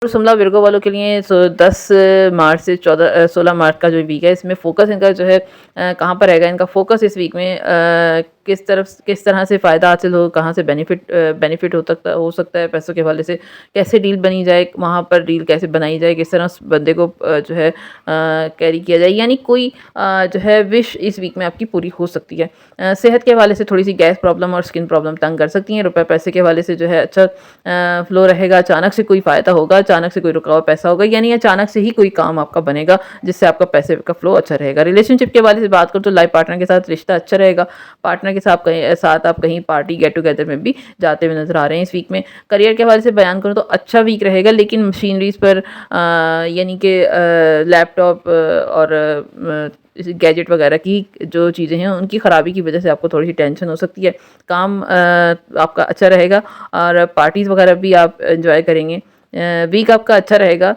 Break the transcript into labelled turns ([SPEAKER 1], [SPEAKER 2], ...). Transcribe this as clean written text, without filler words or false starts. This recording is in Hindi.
[SPEAKER 1] शिमला विर्गो वालों के लिए 10 मार्च से 16 मार्च का जो वीक है, इसमें फोकस इनका जो है कहाँ पर रहेगा। इनका फोकस इस वीक में किस तरह से फ़ायदा हासिल हो, कहाँ से बेनिफिट हो सकता है पैसों के हवाले से, कैसे डील बनी जाए, वहाँ पर डील कैसे बनाई जाए, किस तरह उस बंदे को जो है कैरी किया जाए। यानी कोई जो है विश इस वीक में आपकी पूरी हो सकती है। सेहत के हवाले से थोड़ी सी गैस प्रॉब्लम और स्किन प्रॉब्लम तंग कर सकती हैं। रुपए पैसे के हवाले से जो है अच्छा फ्लो रहेगा। अचानक से कोई फ़ायदा होगा, अचानक से कोई रुका हुआ पैसा होगा, यानी अचानक से ही कोई काम आपका बनेगा जिससे आपका पैसे का फ्लो अच्छा रहेगा। रिलेशनशिप के बारे में बात करूँ तो लाइफ पार्टनर के साथ रिश्ता अच्छा रहेगा। पार्टनर के साथ आप कहीं पार्टी गेट टुगेदर में भी जाते हुए नजर आ रहे हैं इस वीक में। करियर के हवाले से बयान करूँ तो अच्छा वीक रहेगा, लेकिन मशीनरीज पर यानी कि लैपटॉप और गैजेट वगैरह की जो चीज़ें हैं उनकी ख़राबी की वजह से आपको थोड़ी सी टेंशन हो सकती है। काम आपका अच्छा रहेगा और पार्टीज़ वगैरह भी आप एंजॉय करेंगे। वीक आपका अच्छा रहेगा।